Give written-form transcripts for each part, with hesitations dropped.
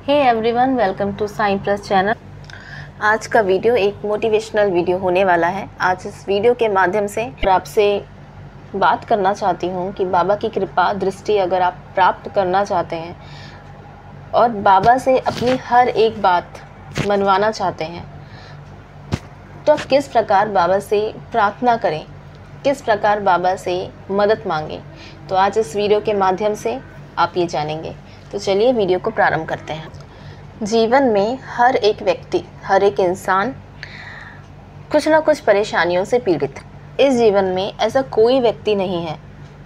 Hey everyone, welcome to Sai plus channel. आज का video एक मोटिवेशनल वीडियो होने वाला है। आज इस वीडियो के माध्यम से आपसे बात करना चाहती हूँ कि बाबा की कृपा दृष्टि अगर आप प्राप्त करना चाहते हैं और बाबा से अपनी हर एक बात मनवाना चाहते हैं तो आप किस प्रकार बाबा से प्रार्थना करें, किस प्रकार बाबा से मदद मांगें, तो आज इस वीडियो के माध्यम से आप ये जानेंगे। तो चलिए वीडियो को प्रारंभ करते हैं। जीवन में हर एक व्यक्ति, हर एक इंसान कुछ ना कुछ परेशानियों से पीड़ित है। इस जीवन में ऐसा कोई व्यक्ति नहीं है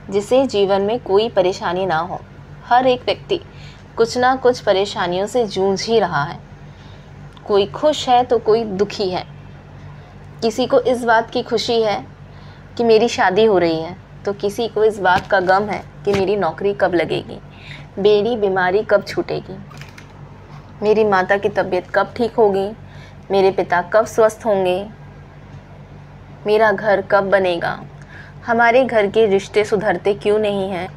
जिसे जीवन में कोई परेशानी ना हो। हर एक व्यक्ति कुछ ना कुछ परेशानियों से जूझ ही रहा है। कोई खुश है तो कोई दुखी है। किसी को इस बात की खुशी है कि मेरी शादी हो रही है, तो किसी को इस बात का गम है कि मेरी नौकरी कब लगेगी, मेरी बीमारी कब छूटेगी, मेरी माता की तबीयत कब ठीक होगी, मेरे पिता कब स्वस्थ होंगे, मेरा घर कब बनेगा, हमारे घर के रिश्ते सुधरते क्यों नहीं हैं,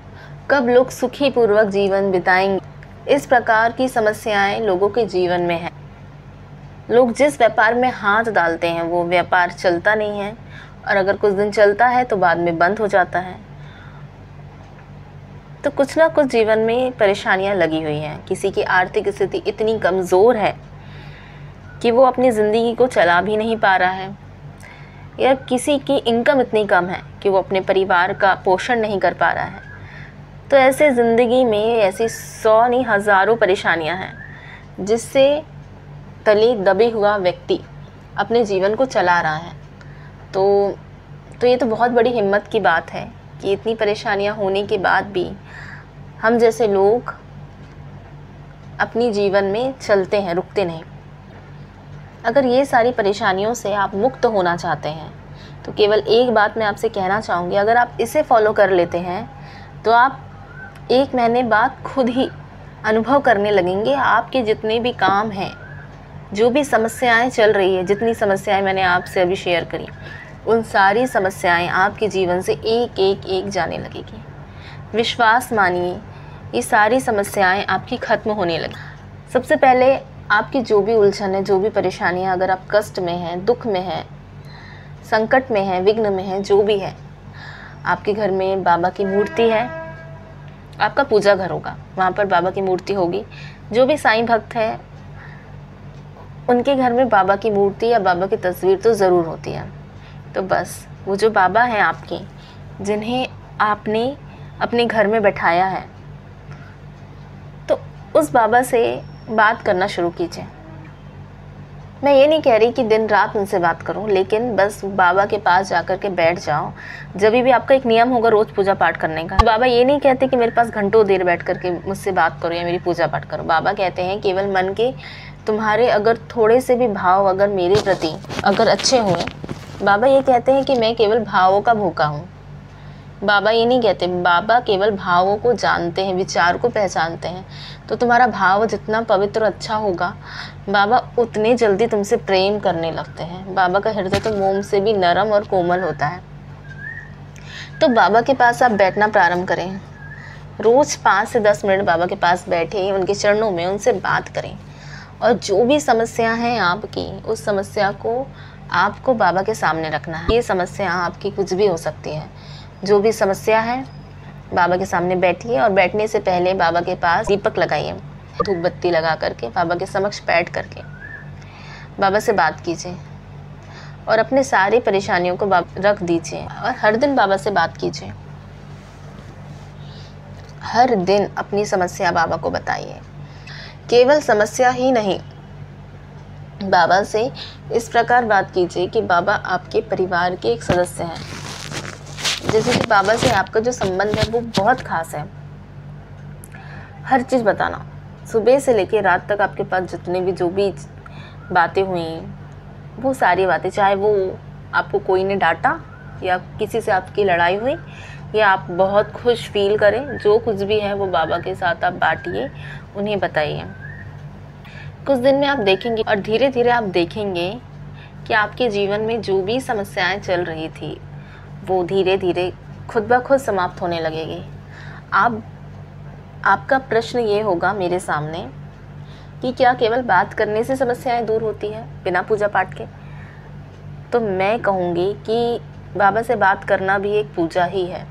कब लोग सुखी पूर्वक जीवन बिताएंगे। इस प्रकार की समस्याएं लोगों के जीवन में हैं। लोग जिस व्यापार में हाथ डालते हैं वो व्यापार चलता नहीं है, और अगर कुछ दिन चलता है तो बाद में बंद हो जाता है। तो कुछ ना कुछ जीवन में परेशानियां लगी हुई हैं। किसी की आर्थिक स्थिति इतनी कमज़ोर है कि वो अपनी ज़िंदगी को चला भी नहीं पा रहा है, या किसी की इनकम इतनी कम है कि वो अपने परिवार का पोषण नहीं कर पा रहा है। तो ऐसे ज़िंदगी में ऐसी 100 नहीं हज़ारों परेशानियां हैं जिससे तले दबे हुआ व्यक्ति अपने जीवन को चला रहा है। तो ये तो बहुत बड़ी हिम्मत की बात है कि इतनी परेशानियां होने के बाद भी हम जैसे लोग अपनी जीवन में चलते हैं, रुकते नहीं। अगर ये सारी परेशानियों से आप मुक्त होना चाहते हैं तो केवल एक बात मैं आपसे कहना चाहूँगी, अगर आप इसे फॉलो कर लेते हैं तो आप 1 महीने बाद खुद ही अनुभव करने लगेंगे आपके जितने भी काम हैं, जो भी समस्याएं चल रही है, जितनी समस्याएं मैंने आपसे अभी शेयर करी, उन सारी समस्याएं आपके जीवन से एक जाने लगेगी। विश्वास मानिए, ये सारी समस्याएं आपकी ख़त्म होने लगी। सबसे पहले आपकी जो भी उलझन है, जो भी परेशानियां, अगर आप कष्ट में हैं, दुख में हैं, संकट में हैं, विघ्न में हैं, जो भी है, आपके घर में बाबा की मूर्ति है, आपका पूजा घर होगा, वहाँ पर बाबा की मूर्ति होगी। जो भी साईं भक्त है उनके घर में बाबा की मूर्ति या बाबा की तस्वीर तो ज़रूर होती है। तो बस वो जो बाबा हैं आपके, जिन्हें आपने अपने घर में बैठाया है, तो उस बाबा से बात करना शुरू कीजिए। मैं ये नहीं कह रही कि दिन रात उनसे बात करो, लेकिन बस बाबा के पास जाकर के बैठ जाओ। जब भी आपका एक नियम होगा रोज़ पूजा पाठ करने का। बाबा ये नहीं कहते कि मेरे पास घंटों देर बैठ करके मुझसे बात करो या मेरी पूजा पाठ करो। बाबा कहते हैं केवल मन के तुम्हारे अगर थोड़े से भी भाव अगर मेरे प्रति अगर अच्छे हुए, बाबा ये कहते हैं कि मैं केवल भावों का भूखा हूँ। बाबा ये नहीं कहते, बाबा केवल भावों को जानते हैं, विचार को पहचानते हैं। तो तुम्हारा भाव जितना पवित्र और अच्छा होगा, बाबा उतने जल्दी तुमसे प्रेम करने लगते हैं। बाबा का हृदय तो मोम से भी नरम और कोमल होता है। तो बाबा के पास आप बैठना प्रारंभ करें। रोज़ 5 से 10 मिनट बाबा के पास बैठे, उनके चरणों में उनसे बात करें, और जो भी समस्या है आपकी, उस समस्या को आपको बाबा के सामने रखना है। ये समस्या आपकी कुछ भी हो सकती है। जो भी समस्या है बाबा के सामने बैठिए, और बैठने से पहले बाबा के पास दीपक लगाइए, धूप बत्ती लगा करके बाबा के समक्ष बैठ करके बाबा से बात कीजिए, और अपने सारी परेशानियों को रख दीजिए, और हर दिन बाबा से बात कीजिए। हर दिन अपनी समस्या बाबा को बताइए। केवल समस्या ही नहीं, बाबा से इस प्रकार बात कीजिए कि बाबा आपके परिवार के एक सदस्य हैं। जैसे कि बाबा से आपका जो संबंध है वो बहुत खास है। हर चीज़ बताना, सुबह से लेकर रात तक आपके पास जितने भी जो भी बातें हुई, वो सारी बातें, चाहे वो आपको कोई ने डांटा या किसी से आपकी लड़ाई हुई या आप बहुत खुश फील करें, जो कुछ भी है वो बाबा के साथ आप बांटिए, उन्हें बताइए। कुछ दिन में आप देखेंगे, और धीरे धीरे आप देखेंगे कि आपके जीवन में जो भी समस्याएं चल रही थी वो धीरे धीरे खुद ब खुद समाप्त होने लगेगी। आपका प्रश्न ये होगा मेरे सामने कि क्या केवल बात करने से समस्याएं दूर होती है बिना पूजा पाठ के? तो मैं कहूँगी कि बाबा से बात करना भी एक पूजा ही है,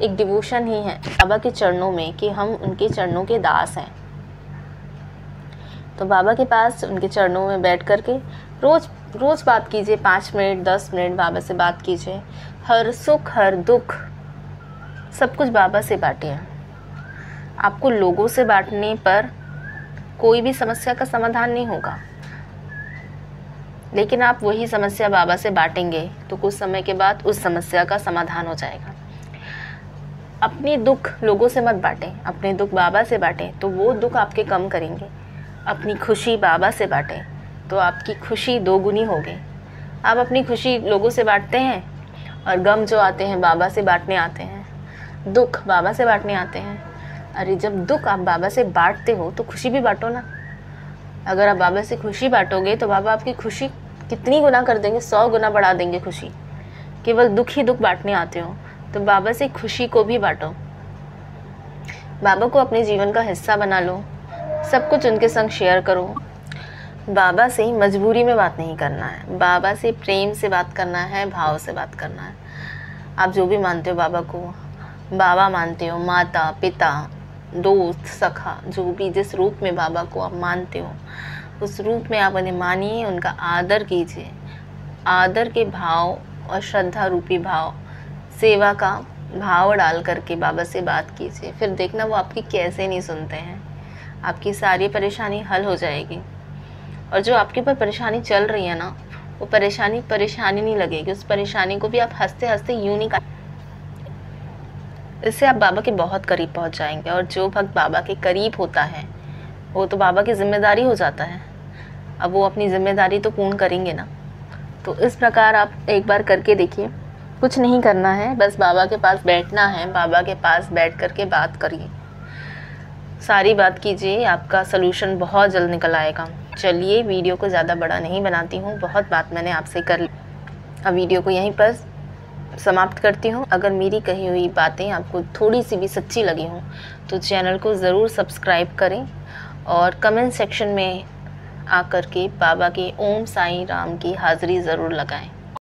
एक डिवोशन ही है बाबा के चरणों में, कि हम उनके चरणों के दास हैं। तो बाबा के पास उनके चरणों में बैठ कर के रोज़ बात कीजिए, 5 मिनट 10 मिनट बाबा से बात कीजिए। हर सुख हर दुख सब कुछ बाबा से बांटिए। आपको लोगों से बांटने पर कोई भी समस्या का समाधान नहीं होगा, लेकिन आप वही समस्या बाबा से बांटेंगे तो कुछ समय के बाद उस समस्या का समाधान हो जाएगा। अपने दुख लोगों से मत बांटें, अपने दुख बाबा से बांटें तो वो दुख आपके कम करेंगे। अपनी खुशी बाबा से बांटें तो आपकी खुशी दोगुनी होगी। आप अपनी खुशी लोगों से बांटते हैं और गम जो आते हैं बाबा से बांटने आते हैं, दुख बाबा से बांटने आते हैं। अरे जब दुख आप बाबा से बांटते हो तो खुशी भी बांटो ना। अगर आप बाबा से खुशी बांटोगे तो बाबा आपकी खुशी कितनी गुना कर देंगे, 100 गुना बढ़ा देंगे खुशी। केवल दुख ही दुख बांटने आते हो तो बाबा से खुशी को भी बांटो। बाबा को अपने जीवन का हिस्सा बना लो, सब कुछ उनके संग शेयर करो। बाबा से मजबूरी में बात नहीं करना है, बाबा से प्रेम से बात करना है, भाव से बात करना है। आप जो भी मानते हो बाबा को, बाबा मानते हो, माता पिता दोस्त सखा, जो भी जिस रूप में बाबा को आप मानते हो उस रूप में आप उन्हें मानिए, उनका आदर कीजिए। आदर के भाव और श्रद्धा रूपी भाव, सेवा का भाव डाल करके बाबा से बात कीजिए। फिर देखना वो आपकी कैसे नहीं सुनते हैं, आपकी सारी परेशानी हल हो जाएगी। और जो आपके ऊपर परेशानी चल रही है ना, वो परेशानी नहीं लगेगी, उस परेशानी को भी आप हंसते हंसते यूं नहीं इससे आप बाबा के बहुत करीब पहुंच जाएंगे। और जो भक्त बाबा के करीब होता है वो तो बाबा की जिम्मेदारी हो जाता है। अब वो अपनी जिम्मेदारी तो पूर्ण करेंगे ना। तो इस प्रकार आप एक बार करके देखिए, कुछ नहीं करना है, बस बाबा के पास बैठना है, बाबा के पास बैठ कर के बात करिए, सारी बात कीजिए, आपका सलूशन बहुत जल्द निकल आएगा। चलिए वीडियो को ज़्यादा बड़ा नहीं बनाती हूँ, बहुत बात मैंने आपसे कर ली। अब वीडियो को यहीं पर समाप्त करती हूँ। अगर मेरी कही हुई बातें आपको थोड़ी सी भी सच्ची लगी हों तो चैनल को ज़रूर सब्सक्राइब करें और कमेंट सेक्शन में आकर के बाबा के ओम साईं राम की हाज़िरी ज़रूर लगाएं।